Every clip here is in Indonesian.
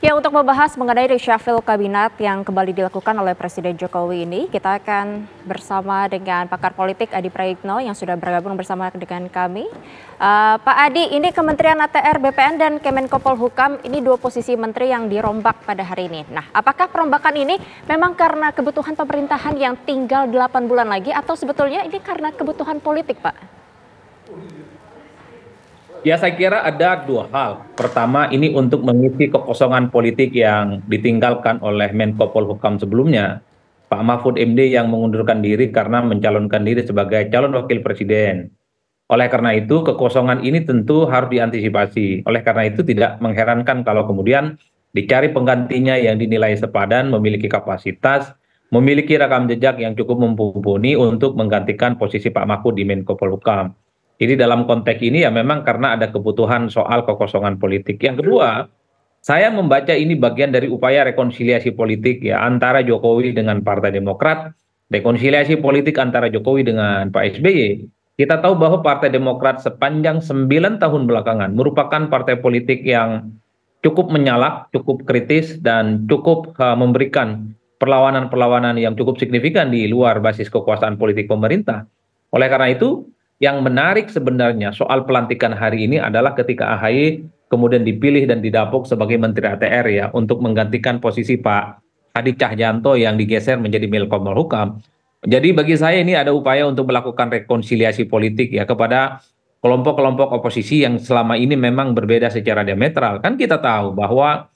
Ya, untuk membahas mengenai reshuffle kabinet yang kembali dilakukan oleh Presiden Jokowi ini, kita akan bersama dengan pakar politik Adi Praitno yang sudah bergabung bersama dengan kami. Pak Adi, ini Kementerian ATR, BPN, dan Kemenko Polhukam, ini dua posisi menteri yang dirombak pada hari ini. Nah, apakah perombakan ini memang karena kebutuhan pemerintahan yang tinggal 8 bulan lagi, atau sebetulnya ini karena kebutuhan politik, Pak? Ya, saya kira ada dua hal. Pertama, ini untuk mengisi kekosongan politik yang ditinggalkan oleh Menko Polhukam sebelumnya, Pak Mahfud MD yang mengundurkan diri karena mencalonkan diri sebagai calon wakil presiden. Oleh karena itu, kekosongan ini tentu harus diantisipasi. Oleh karena itu, tidak mengherankan kalau kemudian dicari penggantinya yang dinilai sepadan, memiliki kapasitas, memiliki rekam jejak yang cukup mumpuni untuk menggantikan posisi Pak Mahfud di Menko Polhukam. Jadi dalam konteks ini ya memang karena ada kebutuhan soal kekosongan politik. Yang kedua, saya membaca ini bagian dari upaya rekonsiliasi politik ya antara Jokowi dengan Partai Demokrat, rekonsiliasi politik antara Jokowi dengan Pak SBY. Kita tahu bahwa Partai Demokrat sepanjang 9 tahun belakangan merupakan partai politik yang cukup menyalak, cukup kritis, dan cukup memberikan perlawanan-perlawanan yang cukup signifikan di luar basis kekuasaan politik pemerintah. Oleh karena itu, yang menarik sebenarnya soal pelantikan hari ini adalah ketika AHY kemudian dipilih dan didapuk sebagai Menteri ATR ya untuk menggantikan posisi Pak Hadi Cahyanto yang digeser menjadi Menko Polhukam. Jadi bagi saya ini ada upaya untuk melakukan rekonsiliasi politik ya kepada kelompok-kelompok oposisi yang selama ini memang berbeda secara diametral. Kan kita tahu bahwa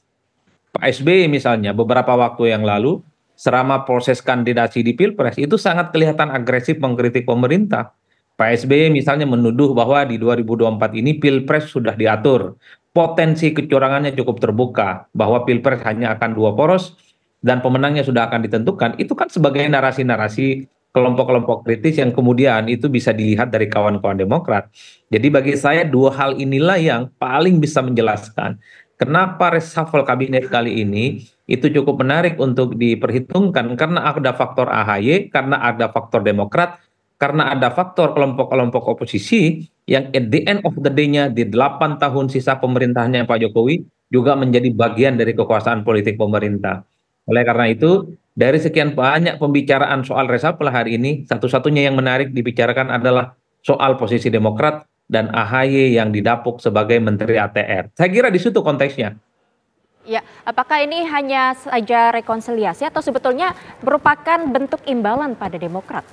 Pak SBY misalnya beberapa waktu yang lalu selama proses kandidasi di Pilpres itu sangat kelihatan agresif mengkritik pemerintah. Pak SBY misalnya menuduh bahwa di 2024 ini Pilpres sudah diatur, potensi kecurangannya cukup terbuka, bahwa Pilpres hanya akan dua poros dan pemenangnya sudah akan ditentukan. Itu kan sebagai narasi-narasi kelompok-kelompok kritis yang kemudian itu bisa dilihat dari kawan-kawan Demokrat. Jadi bagi saya dua hal inilah yang paling bisa menjelaskan kenapa reshuffle kabinet kali ini itu cukup menarik untuk diperhitungkan karena ada faktor AHY, karena ada faktor Demokrat, karena ada faktor kelompok-kelompok oposisi yang at the end of the day-nya di 8 tahun sisa pemerintahannya Pak Jokowi juga menjadi bagian dari kekuasaan politik pemerintah. Oleh karena itu, dari sekian banyak pembicaraan soal reshuffle hari ini, satu-satunya yang menarik dibicarakan adalah soal posisi Demokrat dan AHY yang didapuk sebagai Menteri ATR. Saya kira di situ konteksnya. Ya, apakah ini hanya saja rekonsiliasi atau sebetulnya merupakan bentuk imbalan pada Demokrat?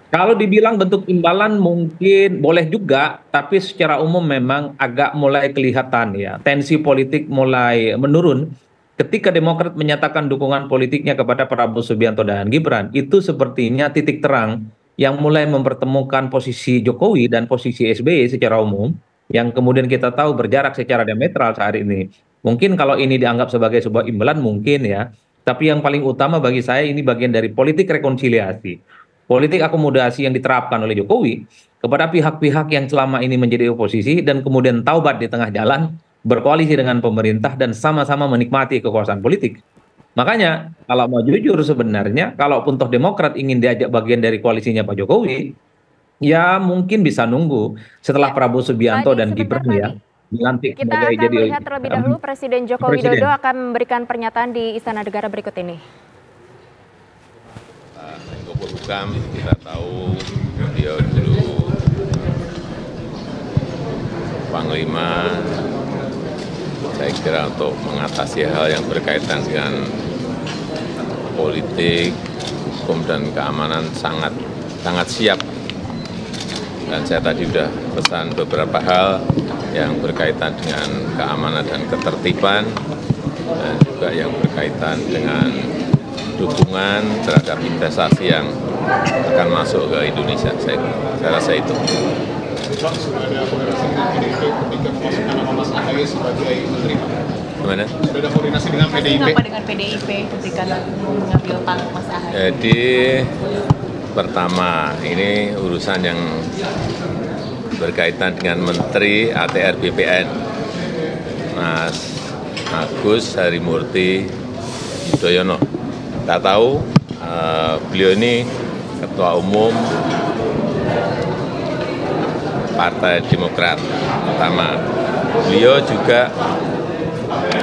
Kalau dibilang bentuk imbalan mungkin boleh juga, tapi secara umum memang agak mulai kelihatan ya, tensi politik mulai menurun ketika Demokrat menyatakan dukungan politiknya kepada Prabowo Subianto dan Gibran. Itu sepertinya titik terang yang mulai mempertemukan posisi Jokowi dan posisi SBY secara umum, yang kemudian kita tahu berjarak secara diametral saat ini. Mungkin kalau ini dianggap sebagai sebuah imbalan mungkin ya, tapi yang paling utama bagi saya ini bagian dari politik rekonsiliasi. Politik akomodasi yang diterapkan oleh Jokowi kepada pihak-pihak yang selama ini menjadi oposisi dan kemudian taubat di tengah jalan, berkoalisi dengan pemerintah dan sama-sama menikmati kekuasaan politik. Makanya kalau mau jujur sebenarnya, kalaupun toh Demokrat ingin diajak bagian dari koalisinya Pak Jokowi, ya mungkin bisa nunggu setelah Ya, Prabowo Pak Subianto Adi, dan sebentar Gibran Pak ya Adi. dilantik Kita sebagai akan jadi melihat terlebih dahulu Presiden Joko Widodo presiden. akan memberikan pernyataan di Istana Negara berikut ini. Menko Polhukam kita tahu beliau dulu Panglima. Saya kira untuk mengatasi hal yang berkaitan dengan politik, hukum dan keamanan sangat siap. Dan saya tadi sudah pesan beberapa hal yang berkaitan dengan keamanan dan ketertiban dan juga yang berkaitan dengan dukungan terhadap investasi yang akan masuk ke Indonesia. Saya rasa itu. Pak, sudah ada koordinasi dengan PDIP ketika memasukkan nama Mas AHY sebagai menteri, Pak? Gimana? Sudah ada koordinasi dengan PDIP? Kenapa dengan PDIP ketika mengambil Pak Mas AHY? Jadi pertama, ini urusan yang berkaitan dengan Menteri ATR BPN, Mas Agus Harimurti Yudhoyono. Kita tahu beliau ini Ketua Umum Partai Demokrat. Pertama, beliau juga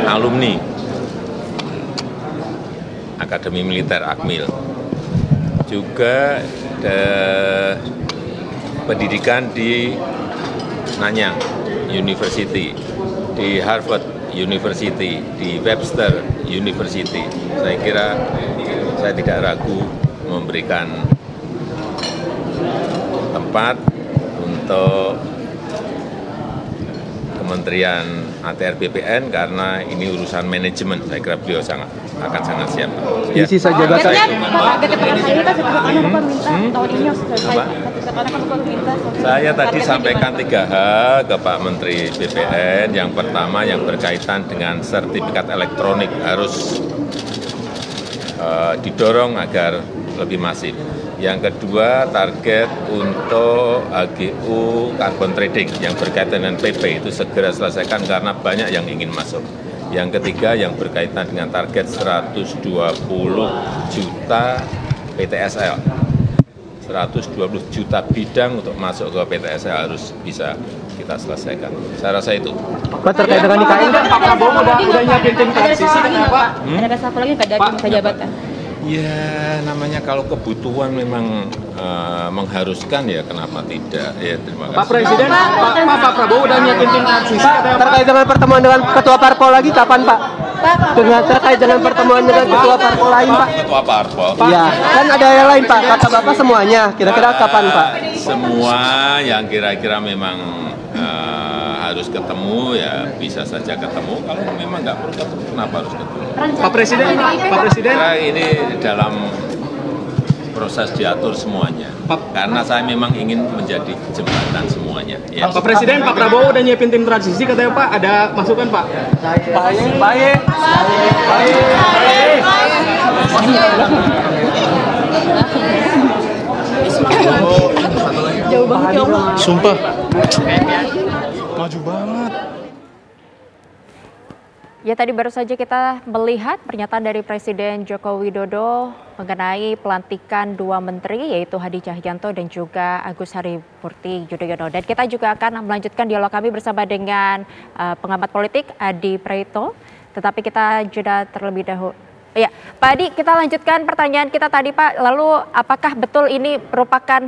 alumni Akademi Militer Akmil, juga pendidikan di Nanyang University, di Harvard University, di Webster University. Saya kira saya tidak ragu memberikan tempat untuk Kementerian ATR BPN karena ini urusan manajemen. Saya kira beliau akan sangat siap. Di sisa jabatan. Saya tadi sampaikan 3 hal ke Pak Menteri BPN. Yang pertama yang berkaitan dengan sertifikat elektronik harus didorong agar lebih masif. Yang kedua, target untuk HGU carbon trading yang berkaitan dengan PP itu segera selesaikan karena banyak yang ingin masuk. Yang ketiga, yang berkaitan dengan target 120 juta PTSL. 120 juta bidang untuk masuk ke PTSL harus bisa kita selesaikan. Saya rasa itu. Pak, terkait dengan IKN, Pak Prabowo udah nyiapin tim transisi, kenapa? Ada reshuffle lagi nggak dari masa jabatan? Ya, namanya kalau kebutuhan memang mengharuskan ya kenapa tidak. Ya, terima kasih. Pak Presiden, Pak Prabowo udah nyiapin tim transisi. Terkait dengan pertemuan dengan ketua parpol lagi kapan, Pak? Terkait dengan pertemuan dengan ketua parpol lain, Pak? Ketua parpol. Iya, kan ada yang lain, Pak. Kata Bapak semuanya. Kira-kira kapan, Pak? Semua yang kira-kira memang harus ketemu ya bisa saja ketemu. Kalau memang nggak perlu ketemu, kenapa harus ketemu? Pak Presiden. Karena ini dalam proses diatur semuanya. Karena saya memang ingin menjadi jembatan semuanya. Ya. Pak Presiden, Pak Prabowo udah nyiapin tim transisi katanya, Pak. Ada masukan, Pak? Baik. Jauh banget ya Allah. Sumpah. Maju banget. Ya, tadi baru saja kita melihat pernyataan dari Presiden Joko Widodo mengenai pelantikan 2 menteri, yaitu Hadi Cahyanto dan juga Agus Harimurti Yudhoyono. Dan kita juga akan melanjutkan dialog kami bersama dengan pengamat politik Adi Praetno. Tetapi kita jeda terlebih dahulu. Ya, Pak Adi, kita lanjutkan pertanyaan kita tadi, Pak. Lalu apakah betul ini merupakan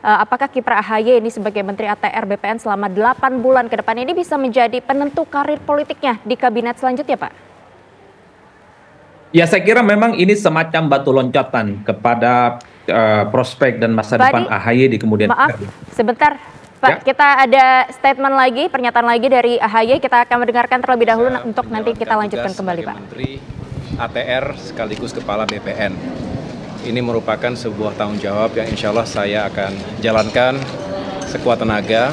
apakah kiprah AHY ini sebagai Menteri ATR BPN selama 8 bulan ke depan ini bisa menjadi penentu karir politiknya di kabinet selanjutnya, Pak? Ya, saya kira memang ini semacam batu loncatan kepada prospek dan masa depan AHY di kemudian hari. Maaf, sebentar. Pak, Ya. kita ada statement lagi, pernyataan lagi dari AHY. Kita akan mendengarkan terlebih dahulu untuk nanti kita lanjutkan kembali, Pak. Menteri ATR sekaligus Kepala BPN. Ini merupakan sebuah tanggung jawab yang insya Allah saya akan jalankan sekuat tenaga.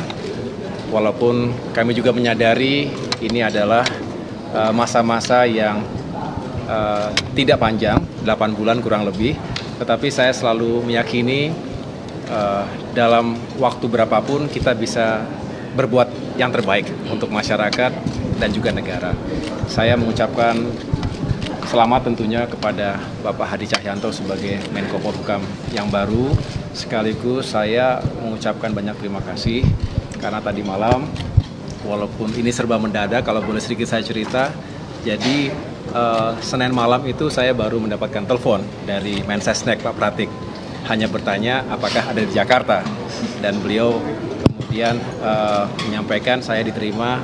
Walaupun kami juga menyadari ini adalah masa-masa yang tidak panjang, 8 bulan kurang lebih. Tetapi saya selalu meyakini dalam waktu berapapun kita bisa berbuat yang terbaik untuk masyarakat dan juga negara. Saya mengucapkan selamat tentunya kepada Bapak Hadi Cahyanto sebagai Menko Polhukam yang baru. Sekaligus saya mengucapkan banyak terima kasih karena tadi malam, walaupun ini serba mendadak, kalau boleh sedikit saya cerita, jadi Senin malam itu saya baru mendapatkan telepon dari Mensesnek Pak Pratik. Hanya bertanya apakah ada di Jakarta. Dan beliau kemudian menyampaikan saya diterima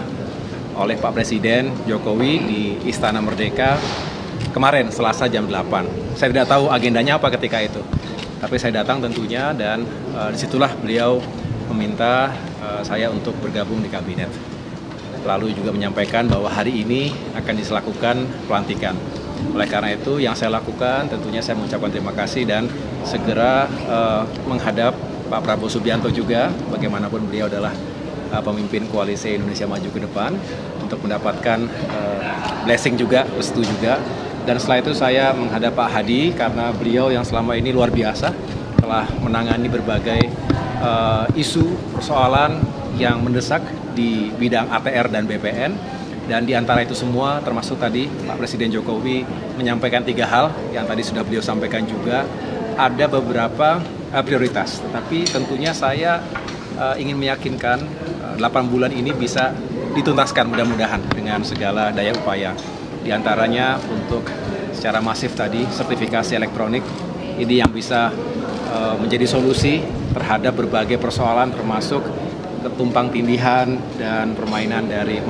oleh Pak Presiden Jokowi di Istana Merdeka kemarin Selasa jam 8. Saya tidak tahu agendanya apa ketika itu. Tapi saya datang tentunya dan disitulah beliau meminta saya untuk bergabung di kabinet. Lalu juga menyampaikan bahwa hari ini akan dilakukan pelantikan. Oleh karena itu yang saya lakukan tentunya saya mengucapkan terima kasih dan segera menghadap Pak Prabowo Subianto juga, bagaimanapun beliau adalah pemimpin koalisi Indonesia Maju ke depan, untuk mendapatkan blessing juga, restu juga. Dan setelah itu saya menghadap Pak Hadi karena beliau yang selama ini luar biasa telah menangani berbagai isu persoalan yang mendesak di bidang ATR dan BPN. Dan di antara itu semua termasuk tadi Pak Presiden Jokowi menyampaikan 3 hal yang tadi sudah beliau sampaikan juga. Ada beberapa prioritas, tetapi tentunya saya ingin meyakinkan 8 bulan ini bisa dituntaskan mudah-mudahan dengan segala daya upaya. Di antaranya untuk secara masif tadi sertifikasi elektronik ini yang bisa menjadi solusi terhadap berbagai persoalan termasuk ketumpang tindihan dan permainan dari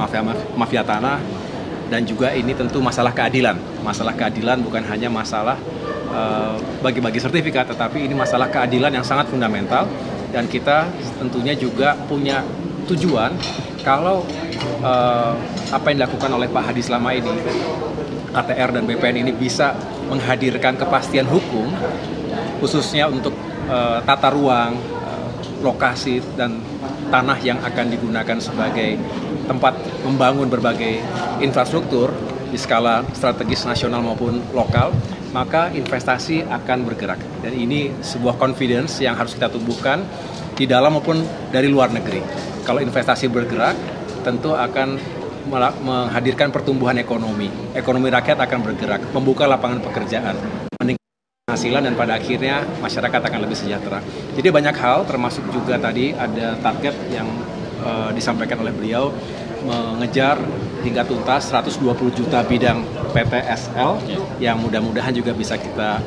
mafia tanah, dan juga ini tentu masalah keadilan. Masalah keadilan bukan hanya masalah bagi-bagi sertifikat, tetapi ini masalah keadilan yang sangat fundamental, dan kita tentunya juga punya tujuan kalau apa yang dilakukan oleh Pak Hadi selama ini, ATR dan BPN ini bisa menghadirkan kepastian hukum khususnya untuk tata ruang, lokasi dan tanah yang akan digunakan sebagai tempat membangun berbagai infrastruktur di skala strategis nasional maupun lokal, maka investasi akan bergerak. Dan ini sebuah confidence yang harus kita tumbuhkan di dalam maupun dari luar negeri. Kalau investasi bergerak, tentu akan menghadirkan pertumbuhan ekonomi. Ekonomi rakyat akan bergerak, membuka lapangan pekerjaan, penghasilan, dan pada akhirnya masyarakat akan lebih sejahtera. Jadi banyak hal, termasuk juga tadi ada target yang disampaikan oleh beliau, mengejar hingga tuntas 120 juta bidang PTSL yang mudah-mudahan juga bisa kita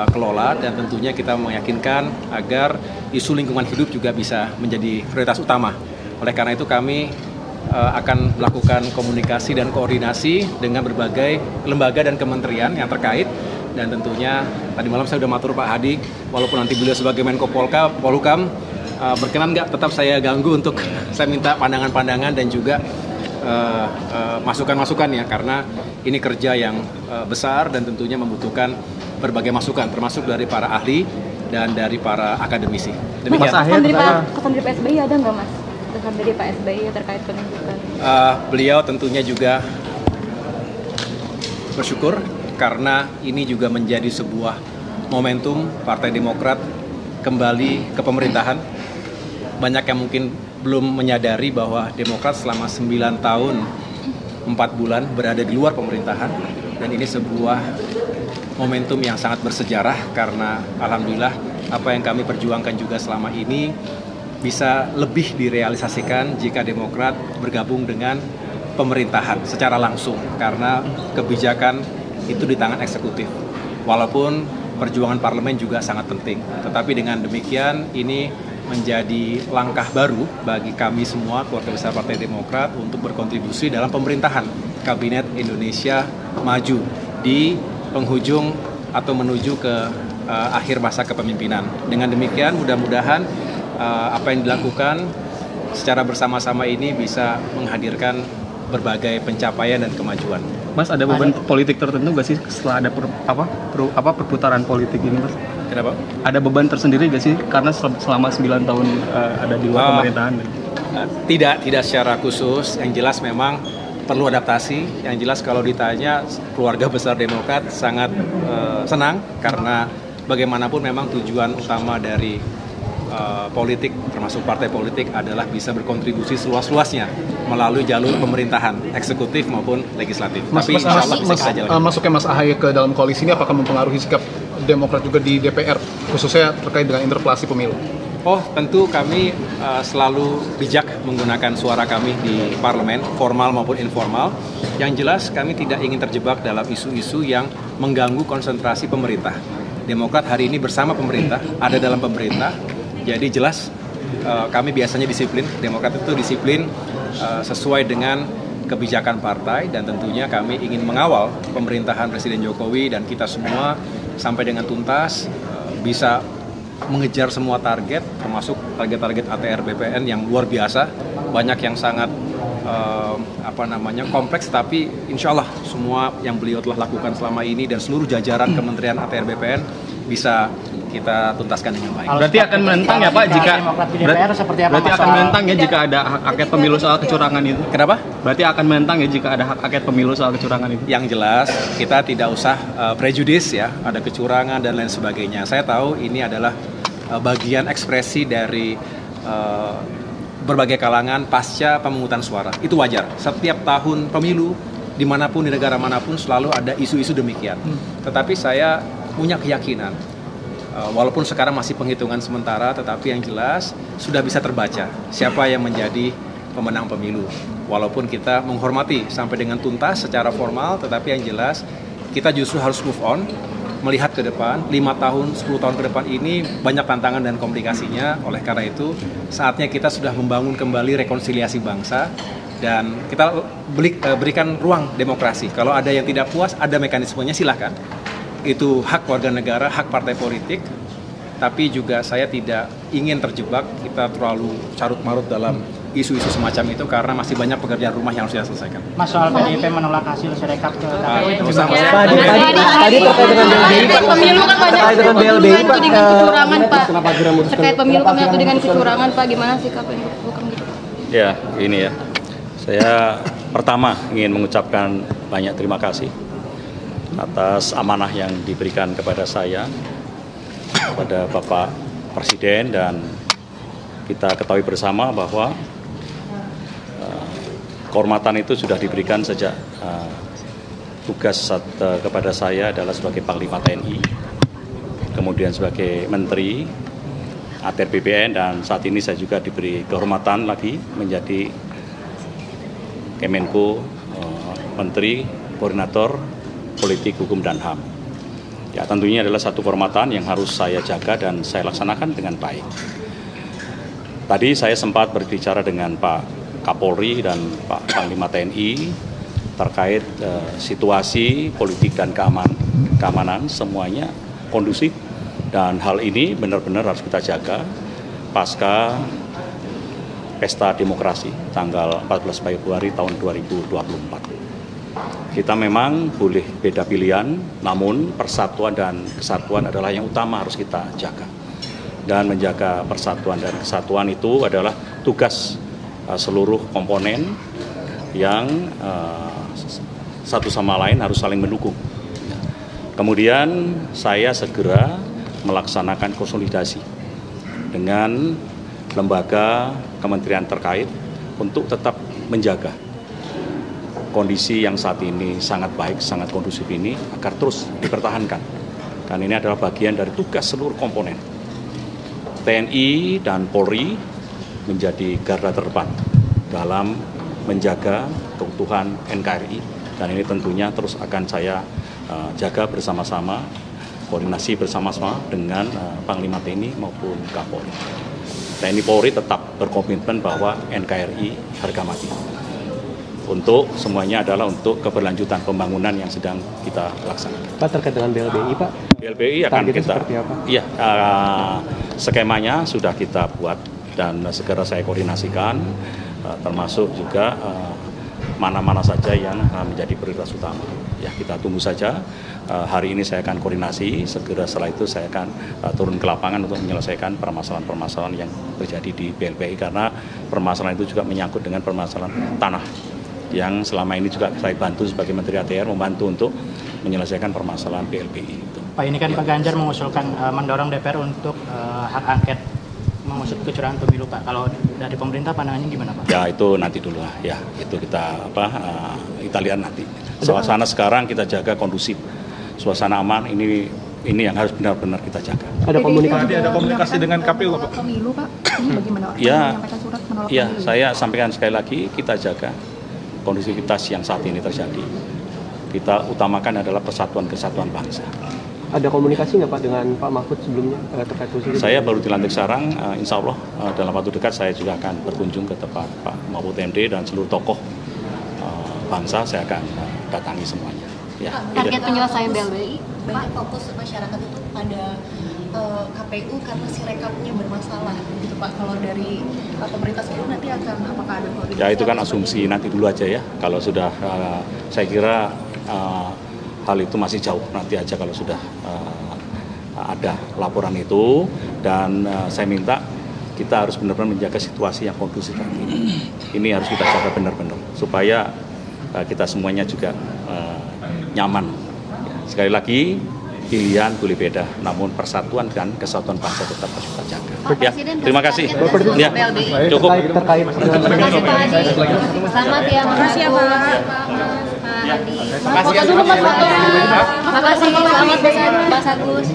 kelola, dan tentunya kita meyakinkan agar isu lingkungan hidup juga bisa menjadi prioritas utama. Oleh karena itu kami akan melakukan komunikasi dan koordinasi dengan berbagai lembaga dan kementerian yang terkait. Dan tentunya tadi malam saya sudah matur Pak Hadi, walaupun nanti beliau sebagai Menko Polhukam, berkenan nggak tetap saya ganggu untuk saya minta pandangan-pandangan dan juga masukan-masukan ya, karena ini kerja yang besar dan tentunya membutuhkan berbagai masukan, termasuk dari para ahli dan dari para akademisi. Demikian. Kesan dari Pak SBY ada nggak Mas? Kesan dari Pak SBY terkait penunjukan? Beliau tentunya juga bersyukur karena ini juga menjadi sebuah momentum Partai Demokrat kembali ke pemerintahan. Banyak yang mungkin belum menyadari bahwa Demokrat selama 9 tahun 4 bulan berada di luar pemerintahan, dan ini sebuah momentum yang sangat bersejarah karena alhamdulillah apa yang kami perjuangkan juga selama ini bisa lebih direalisasikan jika Demokrat bergabung dengan pemerintahan secara langsung, karena kebijakan itu di tangan eksekutif. Walaupun perjuangan parlemen juga sangat penting, tetapi dengan demikian ini menjadi langkah baru bagi kami semua keluarga besar Partai Demokrat untuk berkontribusi dalam pemerintahan Kabinet Indonesia Maju di penghujung atau menuju ke akhir masa kepemimpinan. Dengan demikian mudah-mudahan apa yang dilakukan secara bersama-sama ini bisa menghadirkan berbagai pencapaian dan kemajuan. Mas, ada beban politik tertentu nggak sih setelah ada perputaran politik ini, Mas? Kenapa? Ada beban tersendiri nggak sih karena selama 9 tahun ada di luar pemerintahan? Tidak secara khusus. Yang jelas memang perlu adaptasi. Yang jelas kalau ditanya keluarga besar Demokrat sangat senang karena bagaimanapun memang tujuan utama dari politik, termasuk partai politik, adalah bisa berkontribusi seluas-luasnya melalui jalur pemerintahan, eksekutif maupun legislatif. Tapi insya Allah bisa kita jalankan. Masuknya Mas Ahaye ke dalam koalisi ini apakah mempengaruhi sikap Demokrat juga di DPR, khususnya terkait dengan interpelasi pemilu? Oh, tentu kami selalu bijak menggunakan suara kami di parlemen, formal maupun informal. Yang jelas kami tidak ingin terjebak dalam isu-isu yang mengganggu konsentrasi pemerintah. Demokrat hari ini bersama pemerintah, ada dalam pemerintah. Jadi jelas kami biasanya disiplin, Demokrat itu disiplin sesuai dengan kebijakan partai, dan tentunya kami ingin mengawal pemerintahan Presiden Jokowi dan kita semua sampai dengan tuntas, bisa mengejar semua target, termasuk target-target ATR BPN yang luar biasa, banyak yang sangat kompleks, tapi insya Allah semua yang beliau telah lakukan selama ini dan seluruh jajaran Kementerian ATR BPN bisa kita tuntaskan dengan baik. Berarti akan menentang ya Pak jika berarti akan menentang ya jika ada hak angket pemilu soal kecurangan itu. Kenapa? Berarti akan menentang ya jika ada hak angket pemilu soal kecurangan itu. Yang jelas kita tidak usah prejudis ya, ada kecurangan dan lain sebagainya. Saya tahu ini adalah bagian ekspresi dari berbagai kalangan pasca pemungutan suara. Itu wajar. Setiap tahun pemilu dimanapun di negara manapun selalu ada isu-isu demikian. Tetapi saya punya keyakinan, walaupun sekarang masih penghitungan sementara, tetapi yang jelas sudah bisa terbaca siapa yang menjadi pemenang pemilu. Walaupun kita menghormati sampai dengan tuntas secara formal, tetapi yang jelas kita justru harus move on, melihat ke depan, 5 tahun, 10 tahun ke depan ini banyak tantangan dan komplikasinya. Oleh karena itu, saatnya kita sudah membangun kembali rekonsiliasi bangsa dan kita berikan ruang demokrasi. Kalau ada yang tidak puas, ada mekanismenya, silahkan. Itu hak warga negara, hak partai politik. Tapi juga saya tidak ingin terjebak kita terlalu carut-marut dalam isu-isu semacam itu karena masih banyak pekerjaan rumah yang harus kita selesaikan. Mas, soal PDIP menolak hasil Sirekap ke KPU itu Tadi terkait dengan BLBI, Pak. Pemilu kan banyak Terkait dengan BLBI, Pak. dengan kecurangan, Pak. Terkait pemilu kan menyatu dengan kecurangan, Pak. Gimana sikapnya bukan gitu, Pak? Ya, ini ya. Saya pertama ingin mengucapkan banyak terima kasih atas amanah yang diberikan kepada saya, kepada Bapak Presiden, dan kita ketahui bersama bahwa kehormatan itu sudah diberikan sejak tugas kepada saya adalah sebagai Panglima TNI, kemudian sebagai Menteri ATR BPN, dan saat ini saya juga diberi kehormatan lagi menjadi Kemenko, Menteri Koordinator Politik, Hukum, dan HAM. Ya, tentunya adalah satu kehormatan yang harus saya jaga dan saya laksanakan dengan baik. Tadi saya sempat berbicara dengan Pak Kapolri dan Pak Panglima TNI terkait situasi politik dan keamanan semuanya kondusif, dan hal ini benar-benar harus kita jaga pasca Pesta Demokrasi tanggal 14 Februari tahun 2024. Kita memang boleh beda pilihan, namun persatuan dan kesatuan adalah yang utama harus kita jaga. Dan menjaga persatuan dan kesatuan itu adalah tugas seluruh komponen yang satu sama lain harus saling mendukung. Kemudian saya segera melaksanakan konsolidasi dengan lembaga kementerian terkait untuk tetap menjaga kondisi yang saat ini sangat baik, sangat kondusif ini agar terus dipertahankan. Karena ini adalah bagian dari tugas seluruh komponen. TNI dan Polri menjadi garda terdepan dalam menjaga keutuhan NKRI, dan ini tentunya terus akan saya jaga bersama-sama, koordinasi bersama-sama dengan Panglima TNI maupun Kapolri. TNI Polri tetap berkomitmen bahwa NKRI harga mati. Untuk semuanya adalah untuk keberlanjutan pembangunan yang sedang kita laksanakan. Pak, terkait dengan BLBI, Pak. BLBI akan kita, seperti apa? Iya, skemanya sudah kita buat dan segera saya koordinasikan, termasuk juga mana-mana saja yang menjadi prioritas utama. Ya, kita tunggu saja. Hari ini saya akan koordinasi, segera setelah itu saya akan turun ke lapangan untuk menyelesaikan permasalahan-permasalahan yang terjadi di BLBI, karena permasalahan itu juga menyangkut dengan permasalahan tanah yang selama ini juga saya bantu sebagai Menteri ATR, membantu untuk menyelesaikan permasalahan BLBI itu. Pak, ini kan Pak Ganjar mengusulkan mendorong DPR untuk hak angket mengusut kecurangan pemilu, Pak. Kalau dari pemerintah pandangannya gimana, Pak? Ya, itu nanti dulu lah. Ya, itu kita kita lihat nanti. Suasana sekarang kita jaga kondusif, suasana aman. Ini yang harus benar-benar kita jaga. Ada komunikasi dengan KPU, Pak? Pemilu, Pak. Ini bagaimana? Ya, saya sampaikan sekali lagi, kita jaga kondusivitas yang saat ini terjadi. Kita utamakan adalah persatuan kesatuan bangsa. Ada komunikasi nggak Pak dengan Pak Mahfud sebelumnya terkait posisi? Saya baru dilantik sekarang, insya Allah dalam waktu dekat saya juga akan berkunjung ke tempat Pak Mahfud MD dan seluruh tokoh bangsa saya akan datangi semuanya. Ya, target penyelesaian BLBI, Pak, fokus masyarakat itu pada KPU karena Sirekapnya bermasalah, gitu Pak. Kalau dari pemerintah sendiri nanti akan apakah ada koordinasi? Ya, itu kan asumsi nanti dulu aja ya. Kalau sudah, saya kira hal itu masih jauh, nanti aja kalau sudah ada laporan itu, dan saya minta kita harus benar-benar menjaga situasi yang kondusif ini. Ini harus kita jaga benar-benar supaya kita semuanya juga nyaman. Sekali lagi, pilihan boleh beda, namun persatuan dan kesatuan bangsa tetap harus kita jaga. Ya, terima kasih. Ya, cukup. Terkait selamat ya, makasih ya Pak. Foto dulu Mas, foto. Makasih, selamat Mas Agus.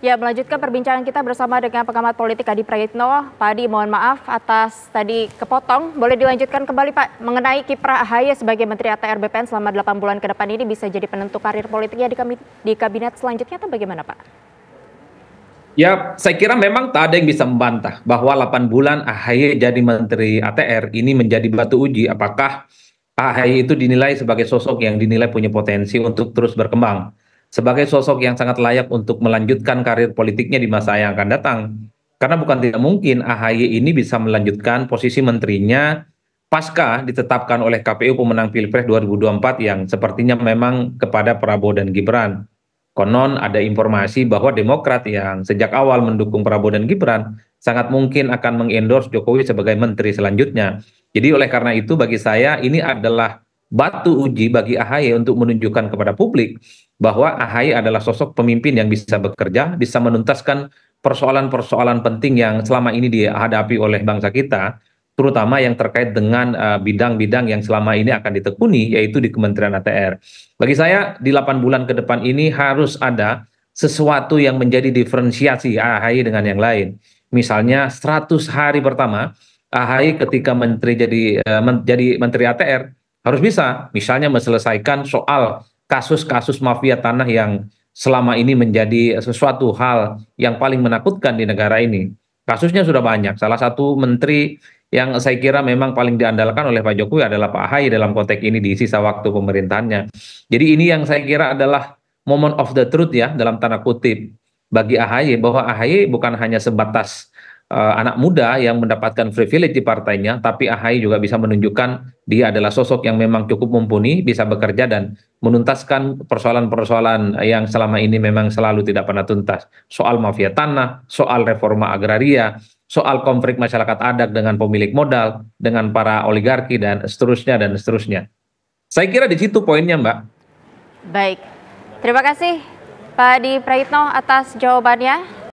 Ya, melanjutkan perbincangan kita bersama dengan pengamat politik Adi Prayitno. Pak Adi, mohon maaf atas tadi kepotong. Boleh dilanjutkan kembali, Pak, mengenai kiprah AHY sebagai Menteri ATR BPN selama 8 bulan ke depan ini bisa jadi penentu karir politiknya di kabinet selanjutnya atau bagaimana, Pak? Ya, saya kira memang tak ada yang bisa membantah bahwa 8 bulan AHY jadi Menteri ATR ini menjadi batu uji apakah AHY itu dinilai sebagai sosok yang dinilai punya potensi untuk terus berkembang. Sebagai sosok yang sangat layak untuk melanjutkan karir politiknya di masa yang akan datang. Karena bukan tidak mungkin AHY ini bisa melanjutkan posisi menterinya pasca ditetapkan oleh KPU pemenang Pilpres 2024 yang sepertinya memang kepada Prabowo dan Gibran. Konon ada informasi bahwa Demokrat yang sejak awal mendukung Prabowo dan Gibran sangat mungkin akan mengendorse Jokowi sebagai menteri selanjutnya. Jadi oleh karena itu bagi saya ini adalah batu uji bagi AHY untuk menunjukkan kepada publik bahwa AHY adalah sosok pemimpin yang bisa bekerja, bisa menuntaskan persoalan-persoalan penting yang selama ini dihadapi oleh bangsa kita, terutama yang terkait dengan bidang-bidang yang selama ini akan ditekuni, yaitu di Kementerian ATR. Bagi saya, di 8 bulan ke depan ini harus ada sesuatu yang menjadi diferensiasi AHY dengan yang lain. Misalnya 100 hari pertama, AHY ketika jadi Menteri ATR, harus bisa misalnya menyelesaikan soal kasus-kasus mafia tanah yang selama ini menjadi sesuatu hal yang paling menakutkan di negara ini. Kasusnya sudah banyak. Salah satu menteri yang saya kira memang paling diandalkan oleh Pak Jokowi adalah Pak AHY dalam konteks ini di sisa waktu pemerintahannya. Jadi ini yang saya kira adalah moment of the truth ya dalam tanda kutip bagi AHY, bahwa AHY bukan hanya sebatas anak muda yang mendapatkan privilege di partainya, tapi AHY juga bisa menunjukkan dia adalah sosok yang memang cukup mumpuni, bisa bekerja dan menuntaskan persoalan-persoalan yang selama ini memang selalu tidak pernah tuntas. Soal mafia tanah, soal reforma agraria, soal konflik masyarakat adat dengan pemilik modal, dengan para oligarki, dan seterusnya, dan seterusnya. Saya kira di situ poinnya, Mbak. Baik, terima kasih Pak Adi Prayitno atas jawabannya.